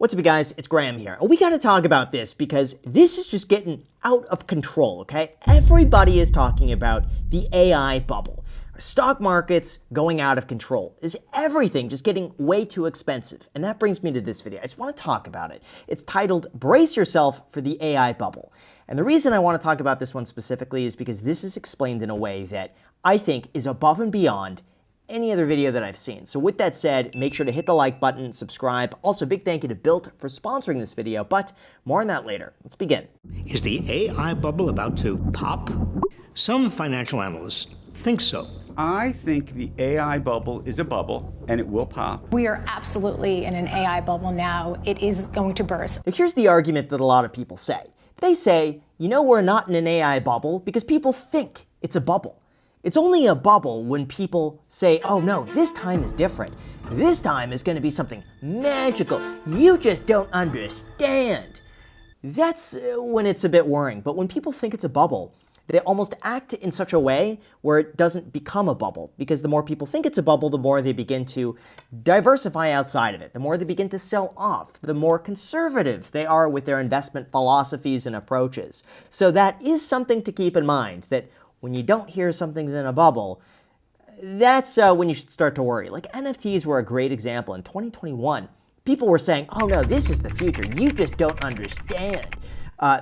What's up, you guys? It's Graham here. And we got to talk about this because this is just getting out of control, okay? Everybody is talking about the AI bubble. Stock markets going out of control. Is everything just getting way too expensive? And that brings me to this video. I just want to talk about it. It's titled, Brace Yourself for the AI Bubble. And the reason I want to talk about this one specifically is because this is explained in a way that I think is above and beyond any other video that I've seen. So with that said, make sure to hit the like button, subscribe. Also, big thank you to Built for sponsoring this video, but more on that later. Let's begin. Is the AI bubble about to pop? Some financial analysts think so. I think the AI bubble is a bubble, and it will pop. We are absolutely in an AI bubble now. It is going to burst. Now, here's the argument that a lot of people say. They say, you know, we're not in an AI bubble because people think it's a bubble. It's only a bubble when people say, oh no, this time is different. This time is going to be something magical. You just don't understand. That's when it's a bit worrying. But when people think it's a bubble, they almost act in such a way where it doesn't become a bubble. Because the more people think it's a bubble, the more they begin to diversify outside of it. The more they begin to sell off. The more conservative they are with their investment philosophies and approaches. So that is something to keep in mind, that when you don't hear something's in a bubble, that's when you should start to worry. Like NFTs were a great example. In 2021, people were saying, oh no, this is the future. You just don't understand.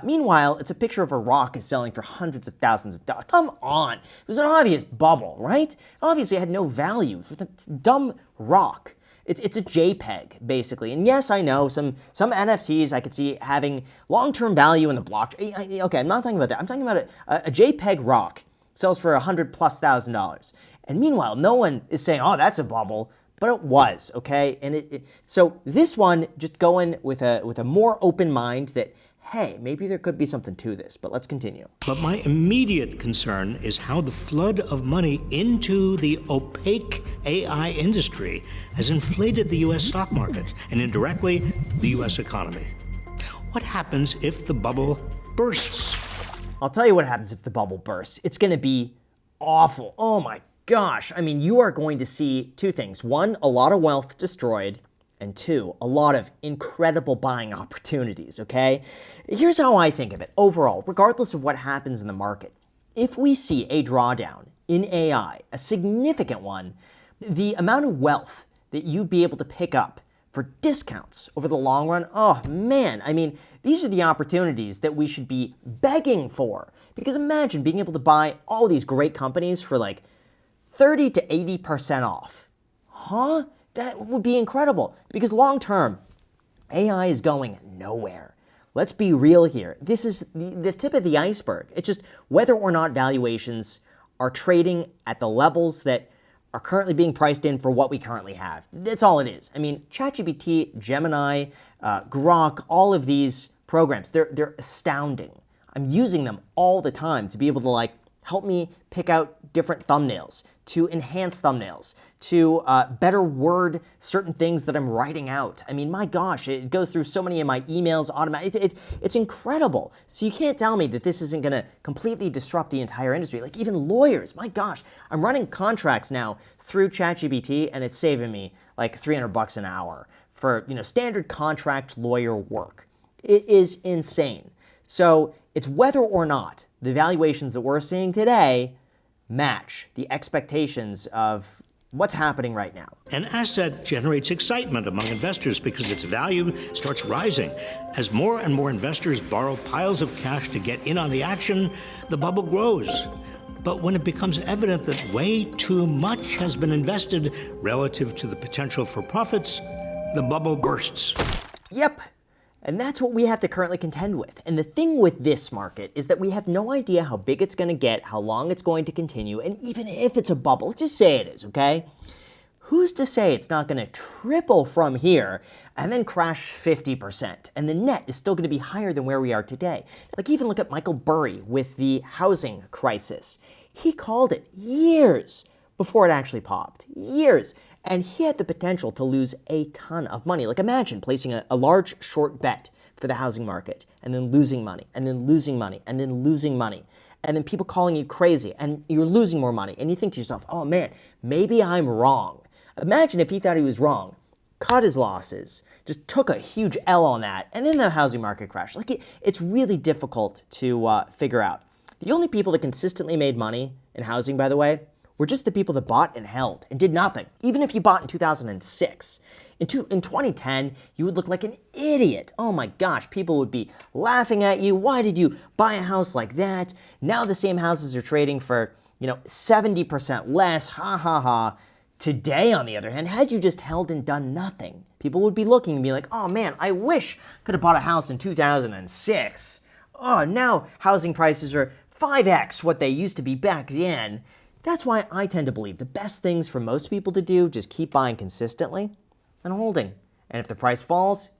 Meanwhile, it's a picture of a rock is selling for hundreds of thousands of dollars. Come on. It was an obvious bubble, right? Obviously, it had no value. It was a dumb rock. It's a JPEG, basically. And yes, I know, some NFTs I could see having long-term value in the blockchain. Okay, I'm not talking about that. I'm talking about a JPEG rock sells for $100,000+. And meanwhile, no one is saying, oh, that's a bubble. But it was, okay? And so this one, just go in with a more open mind that, hey, maybe there could be something to this, but let's continue. But my immediate concern is how the flood of money into the opaque AI industry has inflated the U.S. stock market and indirectly the U.S. economy. What happens if the bubble bursts? I'll tell you what happens if the bubble bursts. It's going to be awful. Oh my gosh. I mean, you are going to see two things. One, a lot of wealth destroyed. And two, a lot of incredible buying opportunities, okay? Here's how I think of it. Overall, regardless of what happens in the market, if we see a drawdown in AI, a significant one, the amount of wealth that you'd be able to pick up for discounts over the long run, oh man, I mean, these are the opportunities that we should be begging for. Because imagine being able to buy all these great companies for like 30 to 80% off. Huh? That would be incredible, because long term, AI is going nowhere. Let's be real here. This is the tip of the iceberg. It's just whether or not valuations are trading at the levels that are currently being priced in for what we currently have. That's all it is. I mean, ChatGPT, Gemini, Grok, all of these programs, they're astounding. I'm using them all the time to be able to help me pick out different thumbnails, to enhance thumbnails, to better word certain things that I'm writing out. I mean, my gosh, it goes through so many of my emails automatically. It's incredible. So you can't tell me that this isn't gonna completely disrupt the entire industry. Like even lawyers, my gosh, I'm running contracts now through ChatGPT and it's saving me like $300 an hour for standard contract lawyer work. It is insane. So it's whether or not the valuations that we're seeing today match the expectations of what's happening right now. An asset generates excitement among investors because its value starts rising. As more and more investors borrow piles of cash to get in on the action, the bubble grows. But when it becomes evident that way too much has been invested relative to the potential for profits, the bubble bursts. Yep. And that's what we have to currently contend with. And the thing with this market is that we have no idea how big it's going to get, how long it's going to continue, and even if it's a bubble, let's just say it is, okay? Who's to say it's not going to triple from here and then crash 50%, and the net is still going to be higher than where we are today? Like even look at Michael Burry with the housing crisis. He called it years before it actually popped. Years. And he had the potential to lose a ton of money. Like imagine placing a large short bet for the housing market and then losing money and then losing money and then losing money. And then people calling you crazy and you're losing more money. And you think to yourself, oh man, maybe I'm wrong. Imagine if he thought he was wrong. cut his losses, just took a huge L on that, and then the housing market crashed. Like, it's really difficult to figure out. The only people that consistently made money in housing, by the way, were just the people that bought and held and did nothing. Even if you bought in 2006. In 2010, you would look like an idiot. Oh my gosh, people would be laughing at you. Why did you buy a house like that? Now the same houses are trading for, 70% less. Ha ha ha. Today, on the other hand, had you just held and done nothing, people would be looking and be like, oh man, I wish I could have bought a house in 2006. Oh, now housing prices are 5x what they used to be back then. That's why I tend to believe the best things for most people to do, just keep buying consistently and holding. And if the price falls,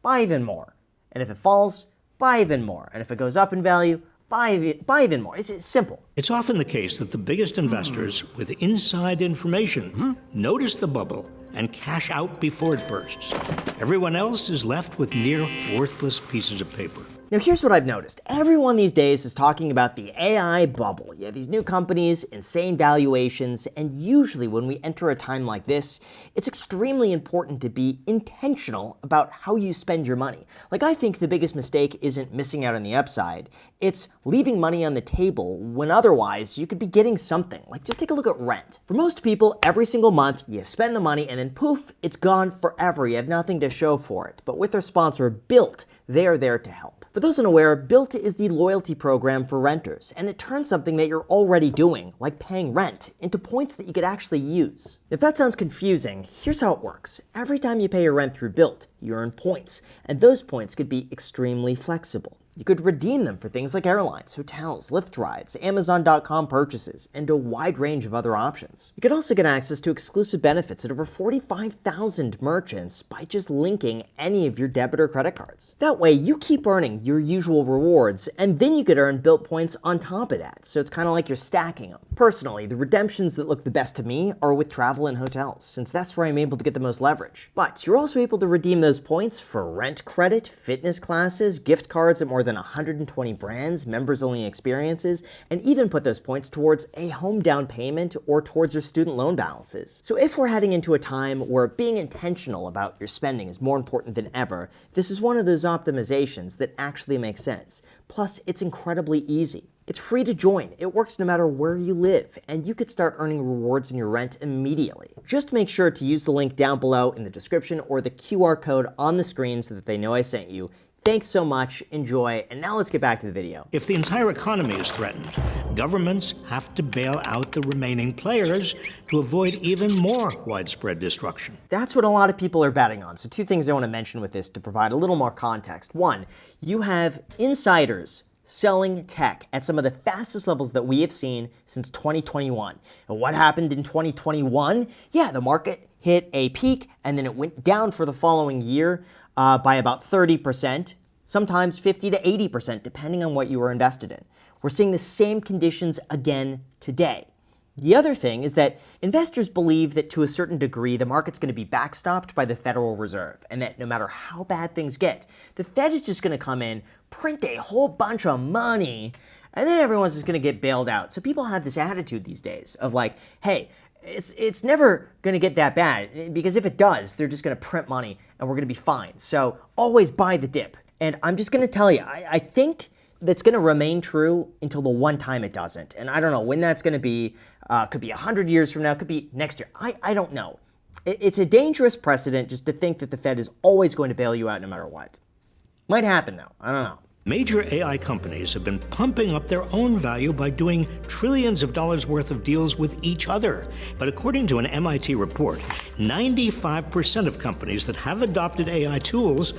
buy even more. And if it falls, buy even more. And if it goes up in value, buy even more. It's simple. It's often the case that the biggest investors with inside information notice the bubble and cash out before it bursts. Everyone else is left with near worthless pieces of paper. Now here's what I've noticed. Everyone these days is talking about the AI bubble. Yeah, these new companies, insane valuations, and usually when we enter a time like this, it's extremely important to be intentional about how you spend your money. Like, I think the biggest mistake isn't missing out on the upside, it's leaving money on the table when otherwise you could be getting something. Like, just take a look at rent. For most people, every single month, you spend the money and then poof, it's gone forever. You have nothing to show for it. But with our sponsor, Built, they are there to help. For those unaware, Built is the loyalty program for renters, and it turns something that you're already doing, like paying rent, into points that you could actually use. If that sounds confusing, here's how it works. Every time you pay your rent through Built, you earn points, and those points could be extremely flexible. You could redeem them for things like airlines, hotels, Lyft rides, Amazon.com purchases, and a wide range of other options. You could also get access to exclusive benefits at over 45,000 merchants by just linking any of your debit or credit cards. That way, you keep earning your usual rewards, and then you could earn Built points on top of that, so it's kind of like you're stacking them. Personally, the redemptions that look the best to me are with travel and hotels, since that's where I'm able to get the most leverage. But you're also able to redeem those points for rent credit, fitness classes, gift cards at more than 120 brands, members-only experiences, and even put those points towards a home down payment or towards your student loan balances. So if we're heading into a time where being intentional about your spending is more important than ever, this is one of those optimizations that actually makes sense. Plus, it's incredibly easy. It's free to join, it works no matter where you live, and you could start earning rewards on your rent immediately. Just make sure to use the link down below in the description or the QR code on the screen so that they know I sent you. Thanks so much, enjoy, and now let's get back to the video. If the entire economy is threatened, governments have to bail out the remaining players to avoid even more widespread destruction. That's what a lot of people are betting on. So two things I want to mention with this to provide a little more context. One, you have insiders selling tech at some of the fastest levels that we have seen since 2021. And what happened in 2021? Yeah, the market hit a peak and then it went down for the following year by about 30%, sometimes 50 to 80%, depending on what you were invested in. We're seeing the same conditions again today. The other thing is that investors believe that to a certain degree, the market's going to be backstopped by the Federal Reserve, and that no matter how bad things get, the Fed is just going to come in, print a whole bunch of money, and then everyone's just going to get bailed out. So people have this attitude these days of like, hey, it's never going to get that bad, because if it does, they're just going to print money and we're going to be fine. So always buy the dip. And I'm just going to tell you, I think that's going to remain true until the one time it doesn't. And I don't know when that's going to be. Could be 100 years from now, could be next year. I don't know. It's a dangerous precedent just to think that the Fed is always going to bail you out no matter what. Might happen though, I don't know. Major AI companies have been pumping up their own value by doing trillions of dollars worth of deals with each other. But according to an MIT report, 95% of companies that have adopted AI tools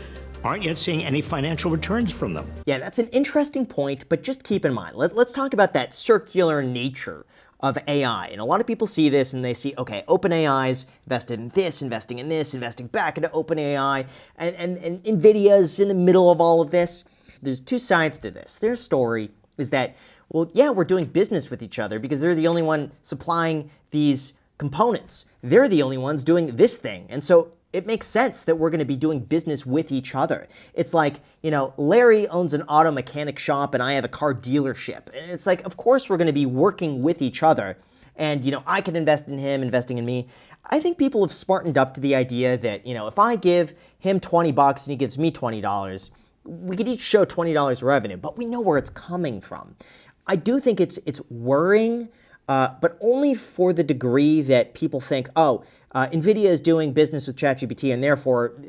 aren't yet seeing any financial returns from them. Yeah, that's an interesting point, but just keep in mind, let's talk about that circular nature of AI. And a lot of people see this and they see, okay, OpenAI's invested in this, investing in this, investing back into OpenAI, and NVIDIA's in the middle of all of this. There's two sides to this. Their story is that, well, yeah, we're doing business with each other because they're the only one supplying these components. They're the only ones doing this thing. And so it makes sense that we're going to be doing business with each other. It's like, Larry owns an auto mechanic shop and I have a car dealership. And it's like, of course we're going to be working with each other. And, I can invest in him, investing in me. I think people have smartened up to the idea that, if I give him $20 and he gives me $20, we could each show $20 revenue, but we know where it's coming from. I do think it's worrying, but only for the degree that people think, NVIDIA is doing business with ChatGPT, and therefore,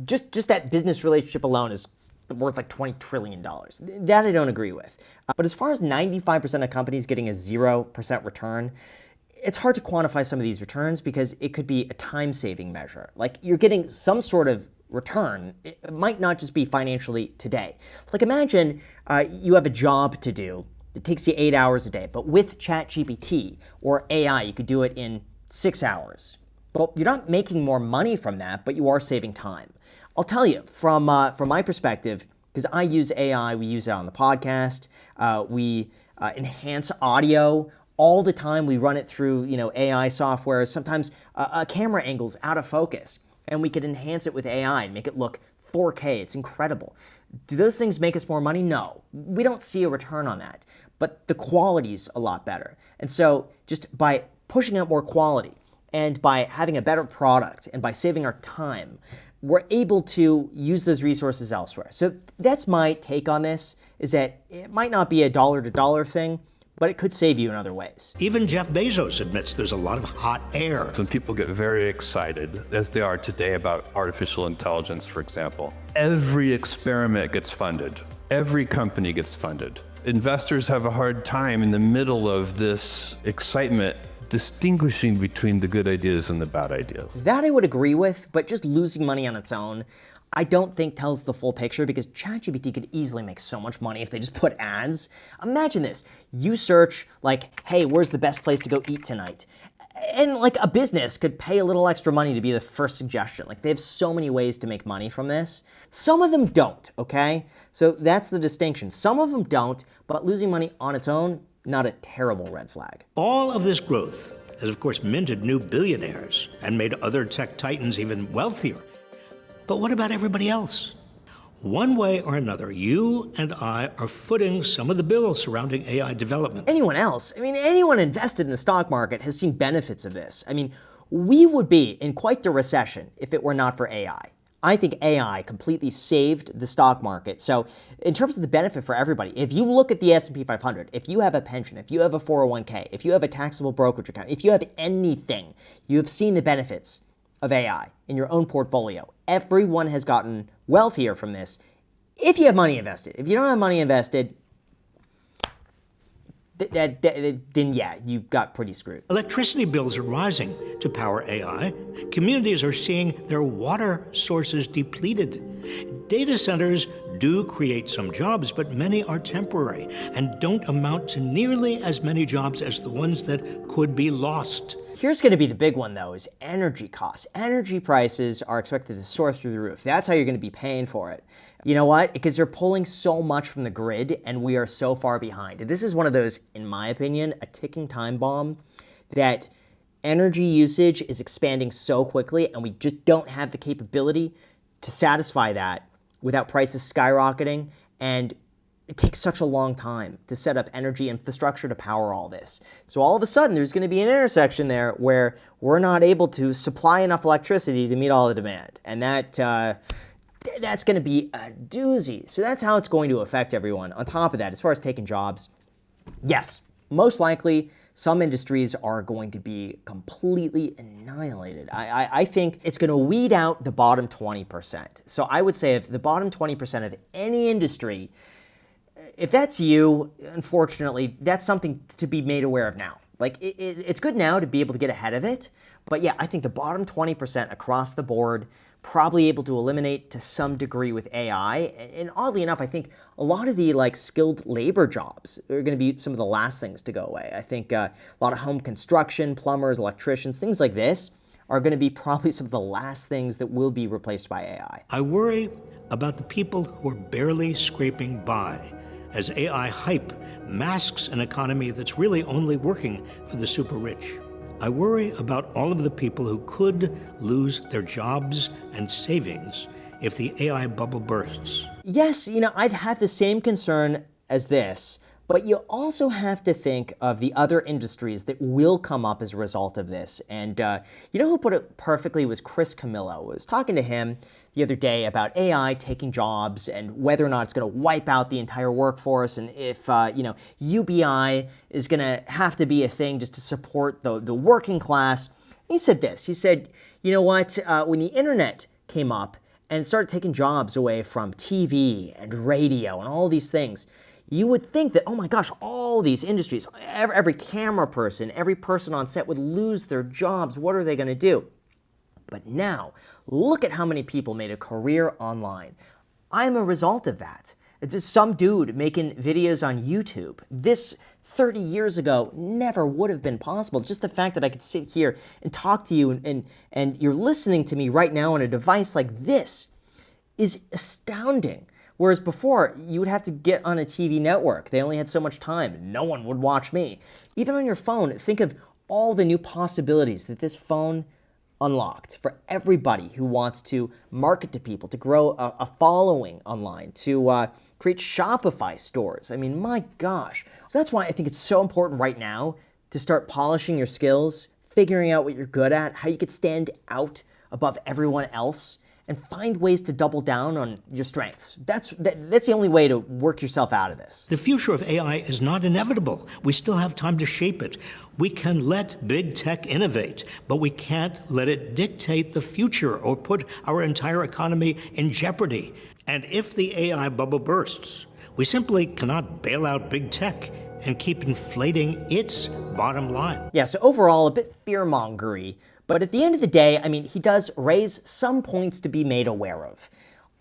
just that business relationship alone is worth like $20 trillion. That I don't agree with. But as far as 95% of companies getting a 0% return, it's hard to quantify some of these returns because it could be a time-saving measure. Like, you're getting some sort of return. It might not just be financially today. Like, imagine you have a job to do. It takes you 8 hours a day, but with ChatGPT or AI, you could do it in 6 hours. Well, you're not making more money from that, but you are saving time. I'll tell you, from my perspective, because I use AI, we use it on the podcast, we enhance audio all the time. We run it through, AI software. Sometimes a camera angle's out of focus, and we could enhance it with AI and make it look 4K. It's incredible. Do those things make us more money? No. We don't see a return on that. But the quality's a lot better. And so just by pushing out more quality and by having a better product and by saving our time, we're able to use those resources elsewhere. So that's my take on this, is that it might not be a dollar-to-dollar thing, but it could save you in other ways. Even Jeff Bezos admits there's a lot of hot air. When people get very excited, as they are today, about artificial intelligence, for example, every experiment gets funded. Every company gets funded. Investors have a hard time in the middle of this excitement distinguishing between the good ideas and the bad ideas. That I would agree with, but just losing money on its own, I don't think tells the full picture, because ChatGPT could easily make so much money if they just put ads. Imagine this. You search like, hey, where's the best place to go eat tonight? And like a business could pay a little extra money to be the first suggestion. Like, they have so many ways to make money from this. Some of them don't, okay? So that's the distinction. Some of them don't, but losing money on its own, not a terrible red flag. All of this growth has, of course, minted new billionaires and made other tech titans even wealthier. But what about everybody else? One way or another, you and I are footing some of the bill surrounding AI development. Anyone else? Anyone invested in the stock market has seen benefits of this. We would be in quite the recession if it were not for AI. I think AI completely saved the stock market. So in terms of the benefit for everybody, if you look at the S&P 500, if you have a pension, if you have a 401k, if you have a taxable brokerage account, if you have anything, you have seen the benefits of AI in your own portfolio. Everyone has gotten wealthier from this if you have money invested. If you don't have money invested, then yeah, you got pretty screwed. Electricity bills are rising to power AI. Communities are seeing their water sources depleted. Data centers do create some jobs, but many are temporary and don't amount to nearly as many jobs as the ones that could be lost. Here's going to be the big one, though, is energy costs. Energy prices are expected to soar through the roof. That's how you're going to be paying for it. You know what? Because they're pulling so much from the grid, and we are so far behind. This is one of those, in my opinion, a ticking time bomb, that energy usage is expanding so quickly, and we just don't have the capability to satisfy that without prices skyrocketing, and it takes such a long time to set up energy infrastructure to power all this. So all of a sudden, there's going to be an intersection there where we're not able to supply enough electricity to meet all the demand. And that's going to be a doozy. So that's how it's going to affect everyone. On top of that, as far as taking jobs, yes, most likely some industries are going to be completely annihilated. I think it's going to weed out the bottom 20%. So I would say if the bottom 20% of any industry, if that's you, unfortunately, that's something to be made aware of now. Like, it's good now to be able to get ahead of it. But yeah, I think the bottom 20% across the board, probably able to eliminate to some degree with AI. And oddly enough, I think a lot of the skilled labor jobs are going to be some of the last things to go away. I think a lot of home construction, plumbers, electricians, things like this are going to be probably some of the last things that will be replaced by AI. I worry about the people who are barely scraping by as AI hype masks an economy that's really only working for the super rich. I worry about all of the people who could lose their jobs and savings if the AI bubble bursts. Yes, I'd have the same concern as this, But you also have to think of the other industries that will come up as a result of this. And you know who put it perfectly was Chris Camillo. I was talking to him the other day about AI taking jobs and whether or not it's going to wipe out the entire workforce, and if UBI is going to have to be a thing just to support the working class. He said this. He said, you know what? When the internet came up and started taking jobs away from TV and radio and all these things, you would think that, oh my gosh, all these industries, every camera person, every person on set would lose their jobs. What are they going to do? But now, look at how many people made a career online. I'm a result of that. It's just some dude making videos on YouTube. This 30 years ago never would have been possible. Just the fact that I could sit here and talk to you and you're listening to me right now on a device like this is astounding. Whereas before, you would have to get on a TV network. They only had so much time. No one would watch me. Even on your phone, think of all the new possibilities that this phone unlocked for everybody who wants to market to people, to grow a following online, to create Shopify stores. I mean, my gosh. So that's why I think it's so important right now to start polishing your skills, figuring out what you're good at, how you could stand out above everyone else, and find ways to double down on your strengths. That's the only way to work yourself out of this. The future of AI is not inevitable. We still have time to shape it. We can let big tech innovate, but we can't let it dictate the future or put our entire economy in jeopardy. And if the AI bubble bursts, we simply cannot bail out big tech and keep inflating its bottom line. Yeah, so overall, a bit fear-mongery. But at the end of the day, I mean, he does raise some points to be made aware of.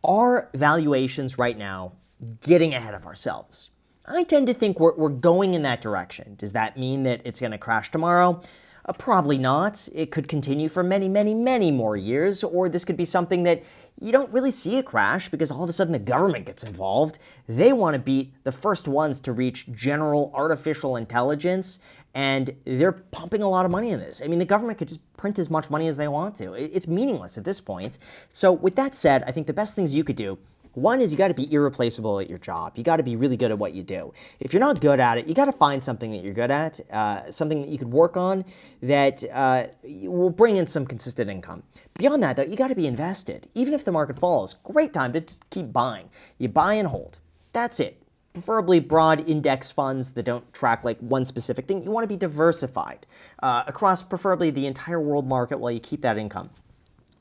Are valuations right now getting ahead of ourselves? I tend to think we're going in that direction. Does that mean that it's going to crash tomorrow? Probably not. It could continue for many, many, many more years, or this could be something that you don't really see a crash because all of a sudden the government gets involved. They want to be the first ones to reach general artificial intelligence, and they're pumping a lot of money in this. I mean, the government could just print as much money as they want to. It's meaningless at this point. So with that said, I think the best things you could do, one is you got to be irreplaceable at your job. You got to be really good at what you do. If you're not good at it, you got to find something that you're good at, something that you could work on that will bring in some consistent income. Beyond that, though, you got to be invested. Even if the market falls, great time to just keep buying. You buy and hold. That's it. Preferably broad index funds that don't track like one specific thing. You want to be diversified across preferably the entire world market while you keep that income.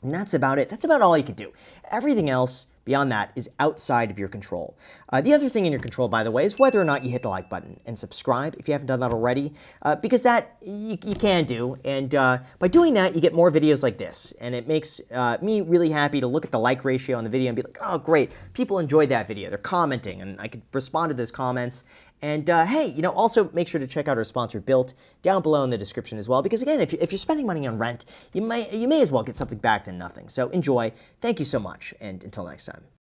And that's about it. That's about all you can do. Everything else beyond that is outside of your control. The other thing in your control, by the way, is whether or not you hit the like button and subscribe if you haven't done that already, because that you can do. And by doing that, you get more videos like this. And it makes me really happy to look at the like ratio on the video and be like, oh, great, people enjoyed that video. They're commenting, and I could respond to those comments. And hey, also make sure to check out our sponsor, Built, down below in the description as well. Because again, if you're spending money on rent, you may as well get something back than nothing. So enjoy. Thank you so much, and until next time.